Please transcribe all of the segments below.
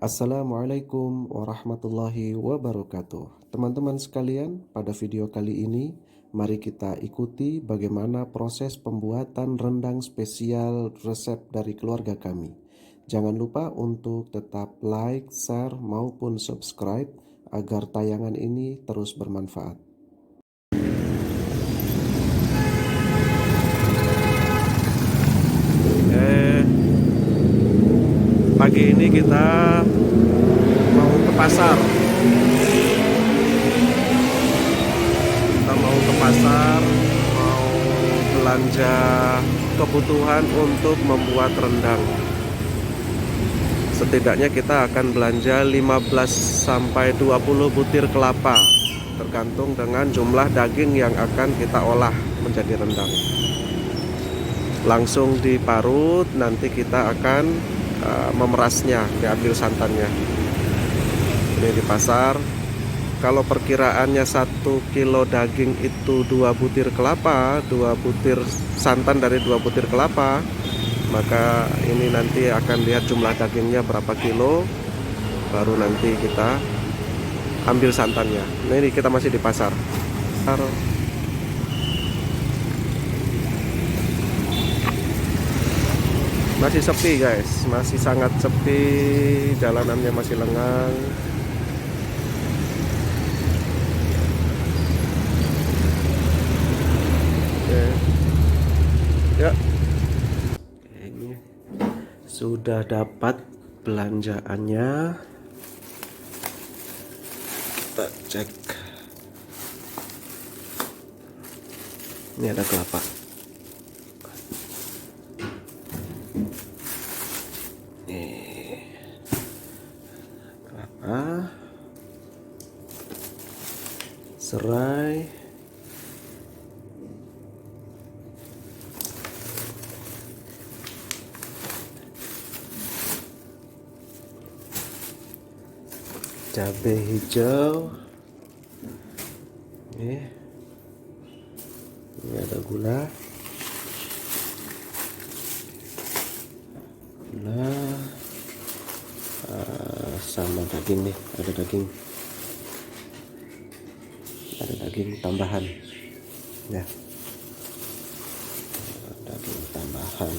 Assalamualaikum warahmatullahi wabarakatuh. Teman-teman sekalian, pada video kali ini mari kita ikuti bagaimana proses pembuatan rendang spesial resep dari keluarga kami. Jangan lupa untuk tetap like, share maupun subscribe agar tayangan ini terus bermanfaat. Pagi ini kita mau ke pasar. Kita mau ke pasar, mau belanja kebutuhan untuk membuat rendang. Setidaknya kita akan belanja 15 sampai 20 butir kelapa, tergantung dengan jumlah daging yang akan kita olah menjadi rendang. Langsung diparut, nanti kita akan memerasnya, diambil santannya. Ini di pasar. Kalau perkiraannya 1 kilo daging itu 2 butir kelapa, 2 butir santan dari 2 butir kelapa, maka ini nanti akan lihat jumlah dagingnya berapa kilo, baru nanti kita ambil santannya. Nah, ini kita masih di pasar. Masih sepi guys, masih sangat sepi, jalanannya masih lengang. Oke. Ya, ini sudah dapat belanjaannya. Kita cek. Ini ada kelapa. Serai, cabai hijau, ini ada gula, sama daging nih, ada daging tambahan ya, daging tambahan.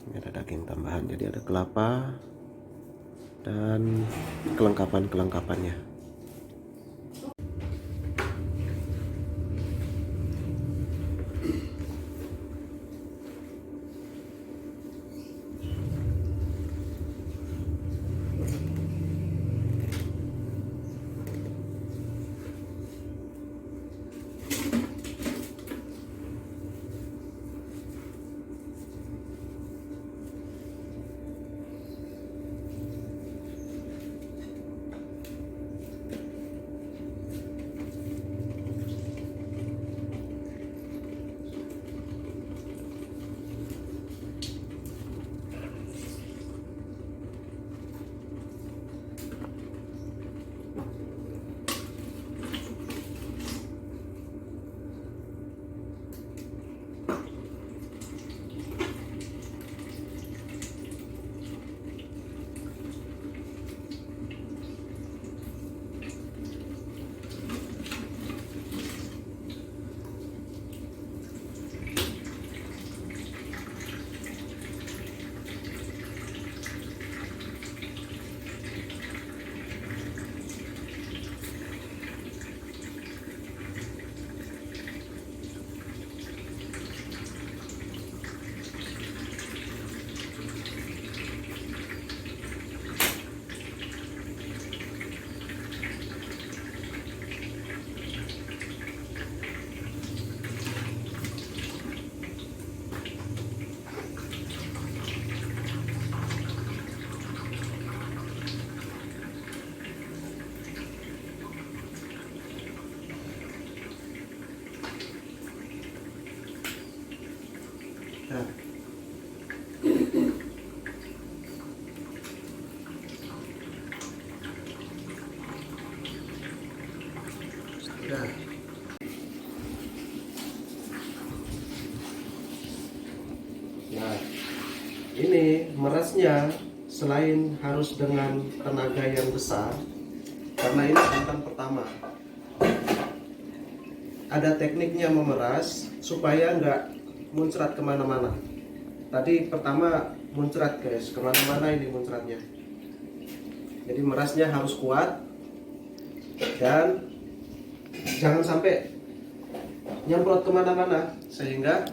Ini ada daging tambahan, jadi ada kelapa dan kelengkapannya. Nah, ini merasnya selain harus dengan tenaga yang besar, karena ini santan pertama, ada tekniknya memeras supaya nggak muncrat kemana-mana. Tadi pertama muncrat guys, kemana-mana ini muncratnya. Jadi merasnya harus kuat dan jangan sampai nyemprot kemana-mana, sehingga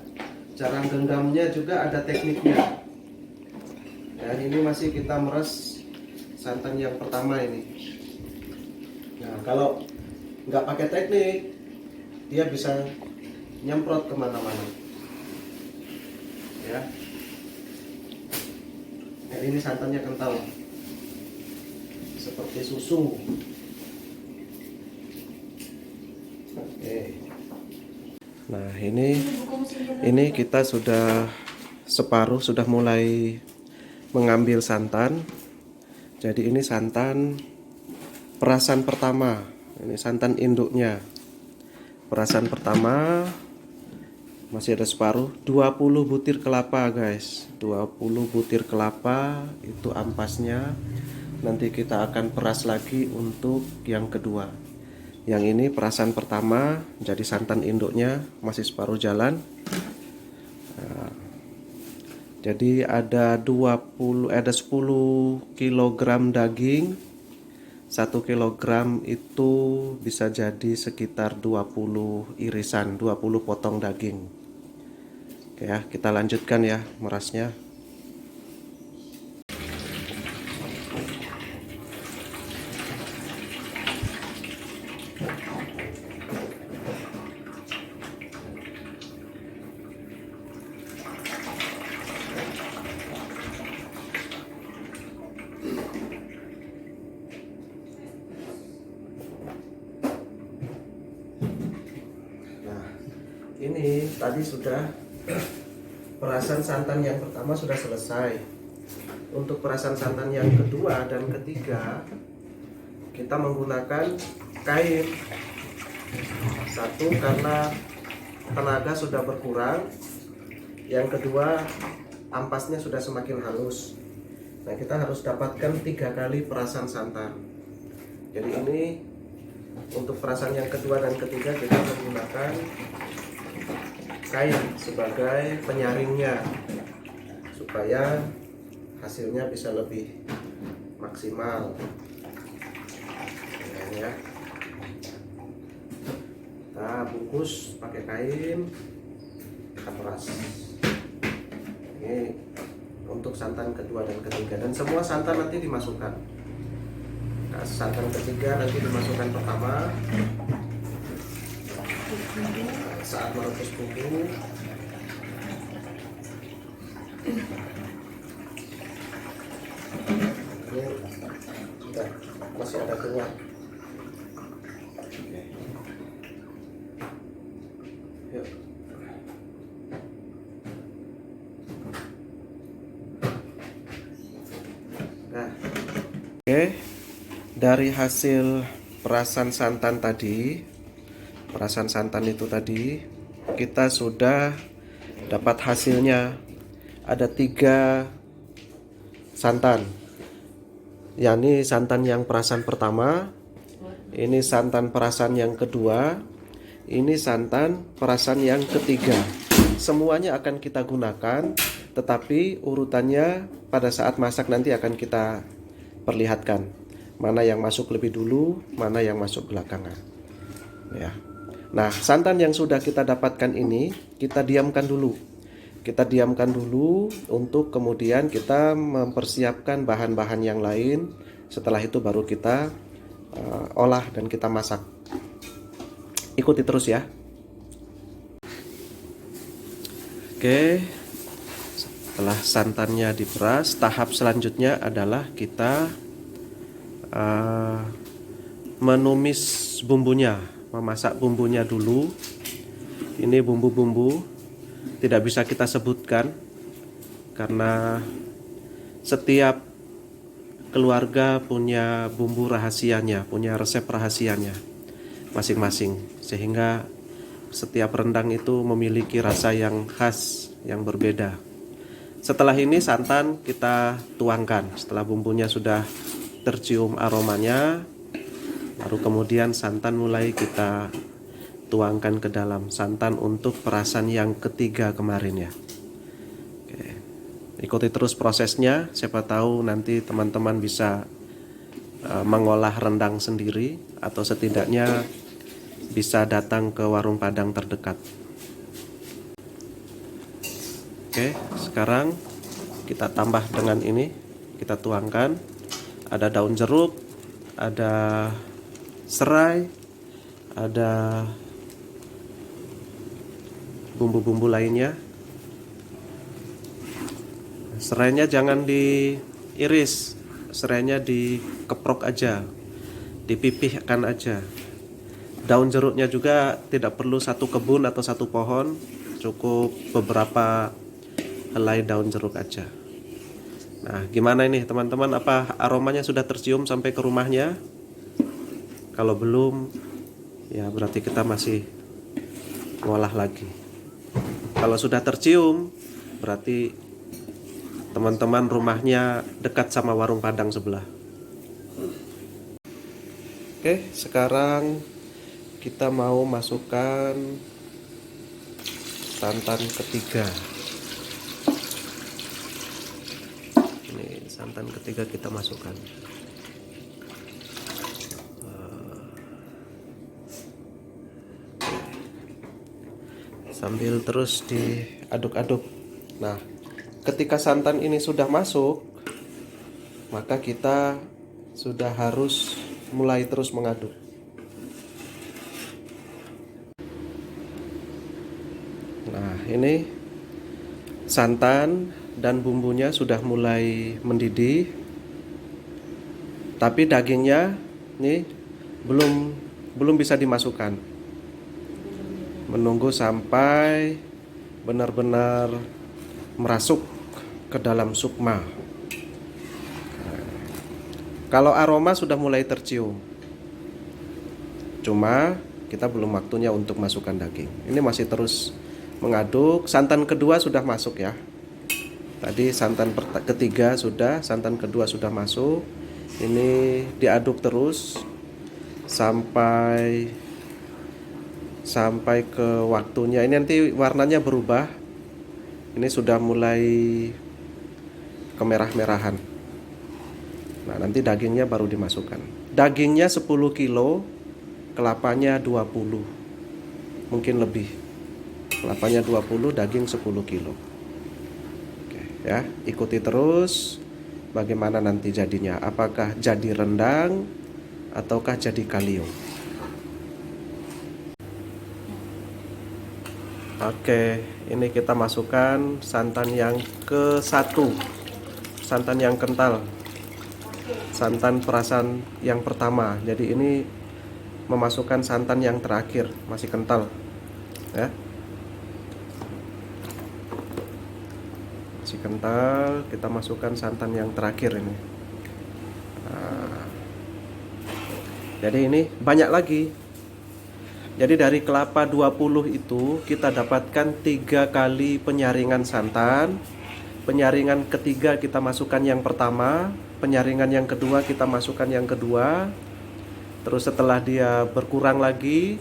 cara genggamnya juga ada tekniknya. Dan ini masih kita meres santan yang pertama ini. Nah, kalau nggak pakai teknik, dia bisa nyemprot kemana-mana. Ya. Dan ini santannya kental, seperti susu. Oke. Nah, ini kita sudah separuh, sudah mulai mengambil santan. Jadi ini santan perasan pertama. Ini santan induknya. Perasan pertama masih ada separuh, 20 butir kelapa guys. 20 butir kelapa itu ampasnya. Nanti kita akan peras lagi untuk yang kedua. Yang ini perasan pertama, jadi santan induknya masih separuh jalan. Nah, jadi ada 10 kg daging. 1 kg itu bisa jadi sekitar 20 irisan, 20 potong daging. Oke ya, kita lanjutkan ya merasnya. Ini tadi sudah perasan santan yang pertama sudah selesai. Untuk perasan santan yang kedua dan ketiga, kita menggunakan kain. Satu, karena tenaga sudah berkurang. Yang kedua, ampasnya sudah semakin halus. Nah, kita harus dapatkan 3 kali perasan santan. Jadi ini untuk perasan yang kedua dan ketiga kita menggunakan kain sebagai penyaringnya supaya hasilnya bisa lebih maksimal ya. Kita bungkus pakai kain, kita peras. Ini untuk santan kedua dan ketiga, dan semua santan nanti dimasukkan. Nah, santan ketiga nanti dimasukkan pertama saat merebus bumbu. Ini sudah masih ada keluar. Yuk. Nah, oke, dari hasil perasan santan tadi, perasan santan itu tadi, kita sudah dapat hasilnya. Ada 3 santan, yakni santan yang perasan pertama, ini santan perasan yang kedua, ini santan perasan yang ketiga. Semuanya akan kita gunakan, tetapi urutannya pada saat masak nanti akan kita perlihatkan mana yang masuk lebih dulu, mana yang masuk belakangan ya. Nah, santan yang sudah kita dapatkan ini kita diamkan dulu. Kita diamkan dulu untuk kemudian kita mempersiapkan bahan-bahan yang lain. Setelah itu baru kita olah dan kita masak. Ikuti terus ya. Oke, setelah santannya diperas, tahap selanjutnya adalah kita menumis bumbunya, memasak bumbunya dulu. Ini bumbu-bumbu tidak bisa kita sebutkan karena setiap keluarga punya bumbu rahasianya, punya resep rahasianya masing-masing, sehingga setiap rendang itu memiliki rasa yang khas, yang berbeda. Setelah ini santan kita tuangkan. Setelah bumbunya sudah tercium aromanya, baru kemudian santan mulai kita tuangkan ke dalam. Santan untuk perasan yang ketiga kemarin ya. Oke. Ikuti terus prosesnya. Siapa tahu nanti teman-teman bisa mengolah rendang sendiri, atau setidaknya bisa datang ke warung Padang terdekat. Oke, sekarang kita tambah dengan ini, kita tuangkan. Ada daun jeruk, ada serai, ada bumbu-bumbu lainnya. Serainya jangan diiris, serainya dikeprok aja, dipipihkan aja. Daun jeruknya juga tidak perlu satu kebun atau satu pohon, cukup beberapa helai daun jeruk aja. Nah, gimana ini teman-teman, apa aromanya sudah tercium sampai ke rumahnya? Kalau belum, ya berarti kita masih ngolah lagi. Kalau sudah tercium, berarti teman-teman rumahnya dekat sama warung Padang sebelah. Oke, sekarang kita mau masukkan santan ketiga. Ini santan ketiga kita masukkan. Sambil terus diaduk-aduk. Nah, ketika santan ini sudah masuk, maka kita sudah harus mulai terus mengaduk. Nah, ini santan dan bumbunya sudah mulai mendidih, tapi dagingnya ini belum bisa dimasukkan. Menunggu sampai benar-benar merasuk ke dalam sukma. Kalau aroma sudah mulai tercium, cuma kita belum waktunya untuk masukkan daging. Ini masih terus mengaduk. Santan kedua sudah masuk ya. Tadi santan ketiga sudah, santan kedua sudah masuk. Ini diaduk terus sampai ke waktunya. Ini nanti warnanya berubah. Ini sudah mulai kemerah-merahan. Nah, nanti dagingnya baru dimasukkan. Dagingnya 10 kilo, kelapanya 20. Mungkin lebih. Kelapanya 20, daging 10 kilo. Oke, ya, ikuti terus bagaimana nanti jadinya. Apakah jadi rendang ataukah jadi kalio. Oke, ini kita masukkan santan yang ke-1. Santan yang kental. Santan perasan yang pertama. Jadi ini memasukkan santan yang terakhir, masih kental. Ya. Masih kental, kita masukkan santan yang terakhir ini. Nah, jadi ini banyak lagi. Jadi dari kelapa 20 itu kita dapatkan 3 kali penyaringan santan. Penyaringan ketiga kita masukkan yang pertama, penyaringan yang kedua kita masukkan yang kedua. Terus setelah dia berkurang lagi,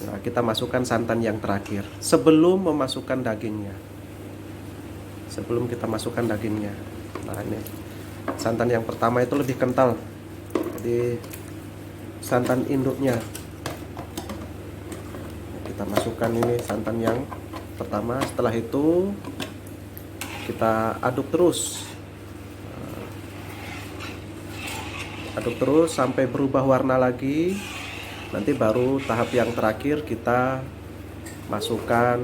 nah kita masukkan santan yang terakhir sebelum memasukkan dagingnya. Sebelum kita masukkan dagingnya. Nah, ini santan yang pertama itu lebih kental. Jadi santan induknya. Kita masukkan ini santan yang pertama. Setelah itu kita aduk terus. Aduk terus sampai berubah warna lagi. Nanti baru tahap yang terakhir kita masukkan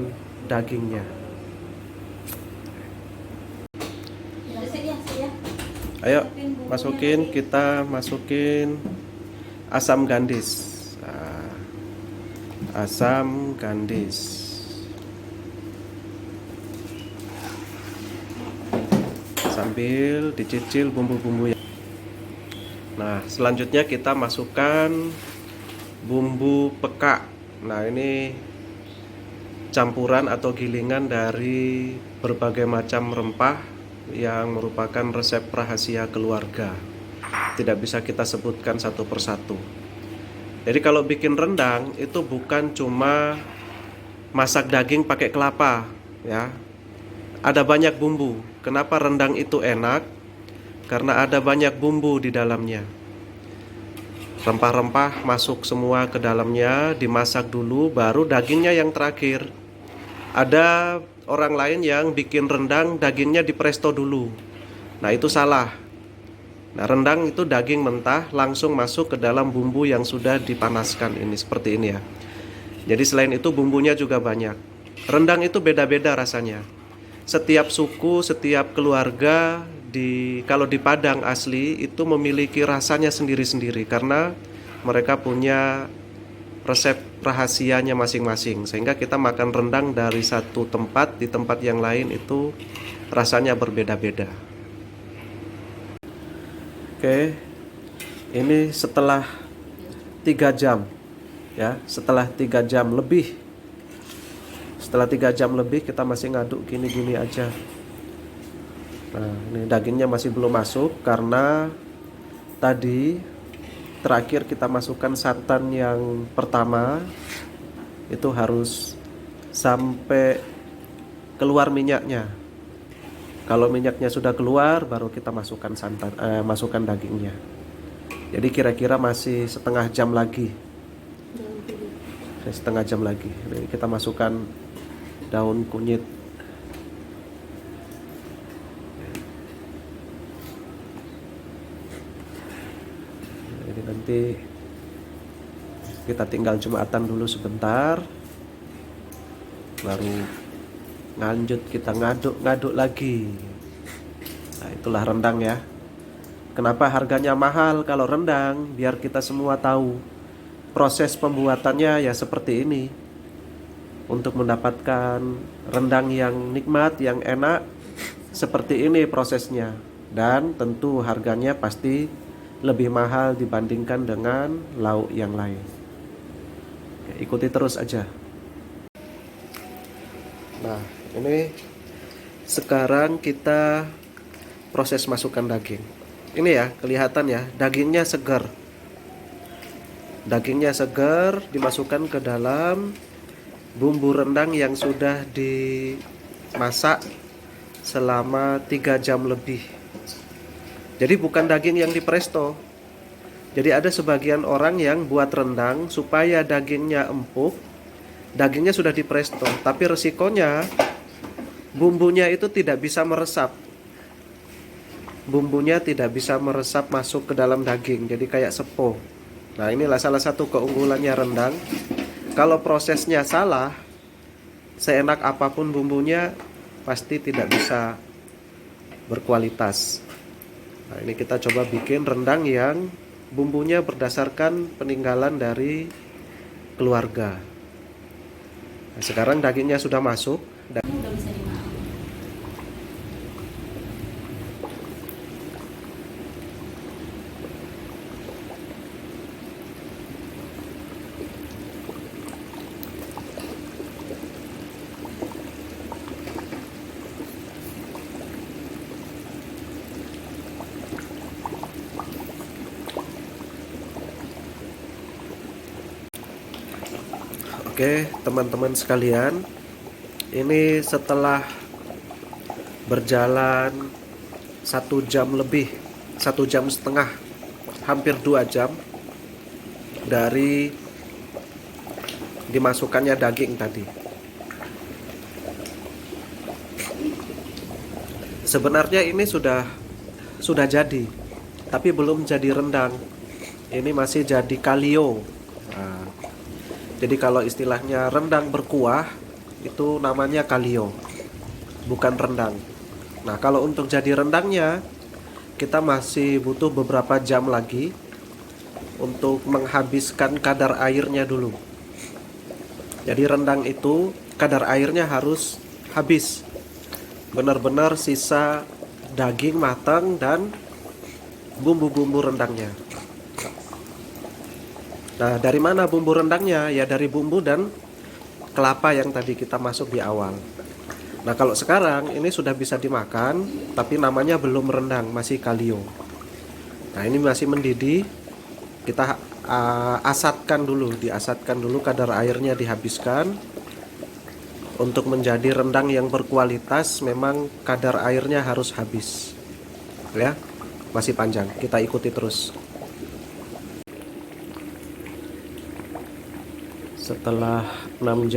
dagingnya. Ayo kita masukin asam gandis. Asam gandis. Sambil dicicil bumbu-bumbu. Nah, selanjutnya kita masukkan bumbu peka. Nah, ini campuran atau gilingan dari berbagai macam rempah yang merupakan resep rahasia keluarga. Tidak bisa kita sebutkan satu persatu. Jadi kalau bikin rendang itu bukan cuma masak daging pakai kelapa, ya. Ada banyak bumbu. Kenapa rendang itu enak? Karena ada banyak bumbu di dalamnya. Rempah-rempah masuk semua ke dalamnya, dimasak dulu, baru dagingnya yang terakhir. Ada orang lain yang bikin rendang dagingnya dipresto dulu. Nah, itu salah. Nah, rendang itu daging mentah langsung masuk ke dalam bumbu yang sudah dipanaskan ini, seperti ini ya. Jadi selain itu bumbunya juga banyak. Rendang itu beda-beda rasanya. Setiap suku, setiap keluarga kalau di Padang asli itu memiliki rasanya sendiri-sendiri karena mereka punya resep rahasianya masing-masing, sehingga kita makan rendang dari satu tempat di tempat yang lain itu rasanya berbeda-beda. Oke, ini setelah 3 jam ya, setelah 3 jam lebih, kita masih ngaduk gini-gini aja. Nah, ini dagingnya masih belum masuk karena tadi terakhir kita masukkan santan yang pertama itu harus sampai keluar minyaknya. Kalau minyaknya sudah keluar, baru kita masukkan masukkan dagingnya. Jadi kira-kira masih setengah jam lagi. Setengah jam lagi. Jadi kita masukkan daun kunyit. Jadi nanti kita tinggal jumatan dulu sebentar, baru lanjut kita ngaduk lagi. Nah, itulah rendang ya. Kenapa harganya mahal kalau rendang? Biar kita semua tahu proses pembuatannya ya seperti ini. Untuk mendapatkan rendang yang nikmat, yang enak, seperti ini prosesnya. Dan tentu harganya pasti lebih mahal dibandingkan dengan lauk yang lain. Ikuti terus aja. Nah, ini sekarang kita proses masukkan daging. Ini ya, kelihatan ya, dagingnya segar. Dagingnya segar, dimasukkan ke dalam bumbu rendang yang sudah dimasak selama 3 jam lebih. Jadi bukan daging yang dipresto. Jadi ada sebagian orang yang buat rendang supaya dagingnya empuk, dagingnya sudah dipresto, tapi resikonya bumbunya itu tidak bisa meresap. Bumbunya tidak bisa meresap masuk ke dalam daging, jadi kayak sepo. Nah, inilah salah satu keunggulannya rendang. Kalau prosesnya salah, seenak apapun bumbunya pasti tidak bisa berkualitas. Nah, ini kita coba bikin rendang yang bumbunya berdasarkan peninggalan dari keluarga. Nah, sekarang dagingnya sudah masuk. Oke, teman-teman sekalian, ini setelah berjalan 1 jam lebih, 1,5 jam, hampir 2 jam dari dimasukkannya daging tadi. Sebenarnya ini sudah jadi, tapi belum jadi rendang. Ini masih jadi kalio. Nah, jadi kalau istilahnya rendang berkuah itu namanya kalio, bukan rendang. Nah, kalau untuk jadi rendangnya kita masih butuh beberapa jam lagi untuk menghabiskan kadar airnya dulu. Jadi rendang itu kadar airnya harus habis, benar-benar sisa daging matang dan bumbu-bumbu rendangnya. Nah, dari mana bumbu rendangnya? Ya dari bumbu dan kelapa yang tadi kita masuk di awal. Nah kalau sekarang ini sudah bisa dimakan, tapi namanya belum rendang, masih kalio. Nah ini masih mendidih, kita diasatkan dulu, kadar airnya dihabiskan. Untuk menjadi rendang yang berkualitas memang kadar airnya harus habis. Ya, masih panjang, kita ikuti terus. Setelah 6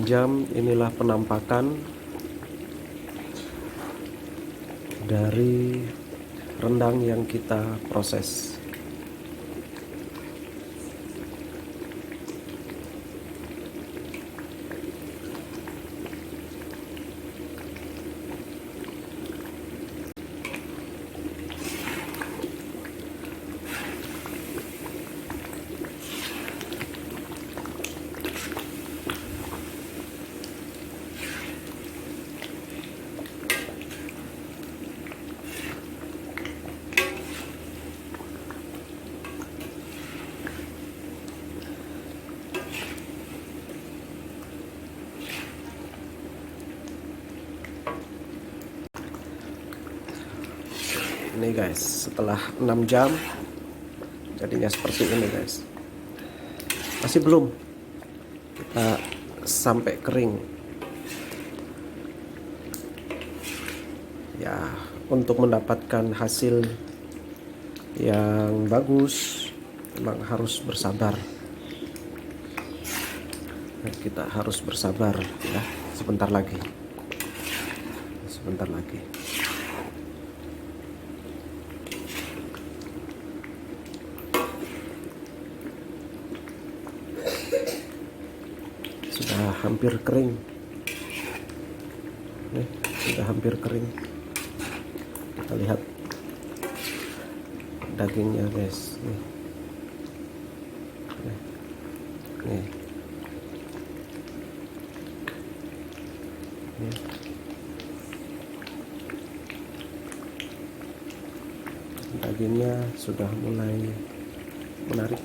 jam inilah penampakan dari rendang yang kita proses. Ini guys, setelah 6 jam jadinya seperti ini guys. Masih belum, kita sampai kering ya. Untuk mendapatkan hasil yang bagus memang harus bersabar. Kita harus bersabar ya, sebentar lagi. Sudah hampir kering. Nih, sudah hampir kering. Kita lihat dagingnya guys. Nih. Dagingnya sudah mulai menarik.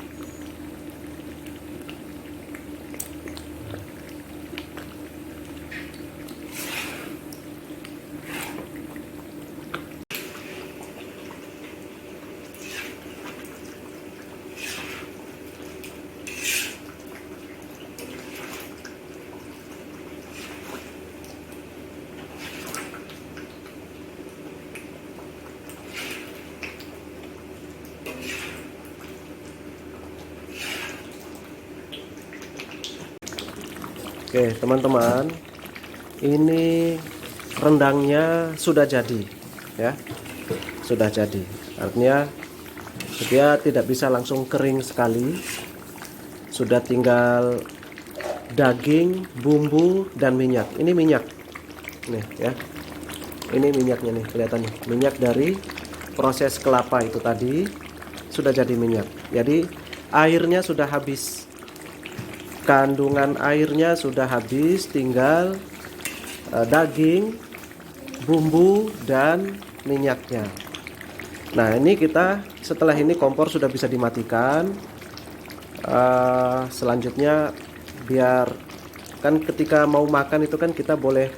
Oke teman-teman, ini rendangnya sudah jadi ya, sudah jadi. Artinya dia tidak bisa langsung kering sekali, sudah tinggal daging, bumbu, dan minyak. Ini minyak nih ya, ini minyaknya nih, kelihatan nih, minyak dari proses kelapa itu tadi sudah jadi minyak. Jadi airnya sudah habis, kandungan airnya sudah habis, tinggal daging, bumbu, dan minyaknya. Nah ini kita, setelah ini kompor sudah bisa dimatikan. Selanjutnya biar kan ketika mau makan itu kan kita boleh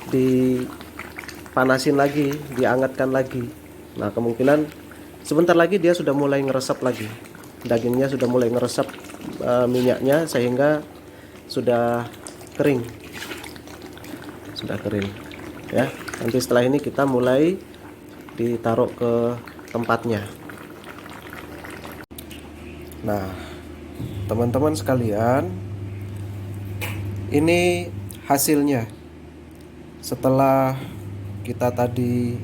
dipanasin lagi, diangetkan lagi. Nah kemungkinan sebentar lagi dia sudah mulai ngeresep lagi, dagingnya sudah mulai ngeresep minyaknya, sehingga sudah kering, ya. Nanti setelah ini kita mulai ditaruh ke tempatnya. Nah teman-teman sekalian, ini hasilnya setelah kita tadi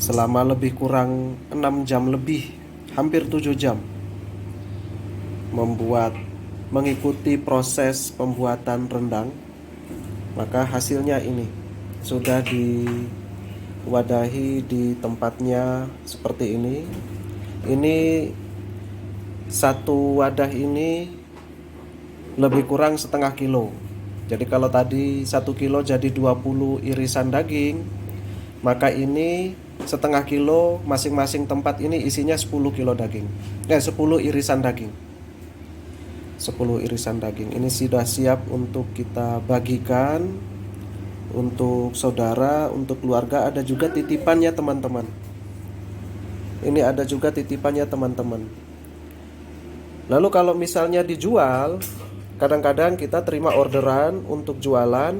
selama lebih kurang 6 jam lebih, hampir 7 jam mengikuti proses pembuatan rendang. Maka hasilnya ini sudah diwadahi di tempatnya seperti ini. Ini satu wadah ini lebih kurang setengah kilo. Jadi kalau tadi 1 kilo jadi 20 irisan daging, maka ini setengah kilo, masing-masing tempat ini isinya 10 kilo daging. 10 irisan daging. 10 irisan daging. Ini sudah siap untuk kita bagikan untuk saudara, untuk keluarga. Ada juga titipannya teman-teman. Ini ada juga titipannya teman-teman. Lalu kalau misalnya dijual, kadang-kadang kita terima orderan untuk jualan.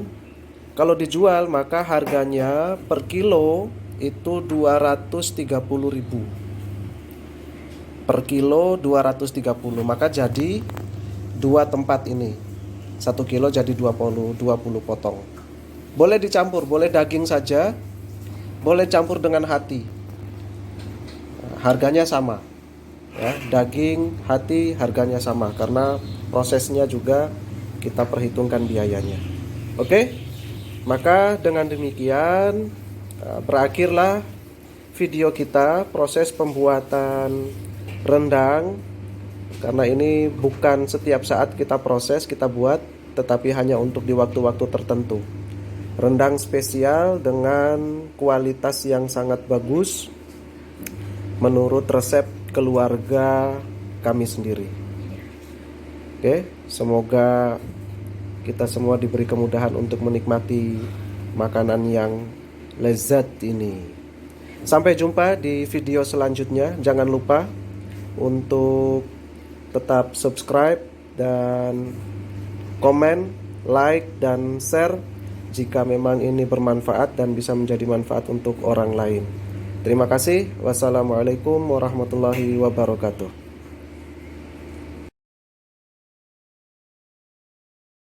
Kalau dijual maka harganya per kilo itu 230.000. Per kilo 230, maka jadi 2 tempat ini. 1 kilo jadi 20 potong. Boleh dicampur, boleh daging saja, boleh campur dengan hati. Harganya sama. Ya, daging, hati harganya sama karena prosesnya juga kita perhitungkan biayanya. Oke? Maka dengan demikian berakhirlah video kita proses pembuatan rendang, karena ini bukan setiap saat kita proses, kita buat, tetapi hanya untuk di waktu-waktu tertentu. Rendang spesial dengan kualitas yang sangat bagus menurut resep keluarga kami sendiri. Oke, semoga kita semua diberi kemudahan untuk menikmati makanan yang lezat ini. Sampai jumpa di video selanjutnya. Jangan lupa untuk tetap subscribe dan komen, like, dan share jika memang ini bermanfaat dan bisa menjadi manfaat untuk orang lain. Terima kasih. Wassalamualaikum warahmatullahi wabarakatuh.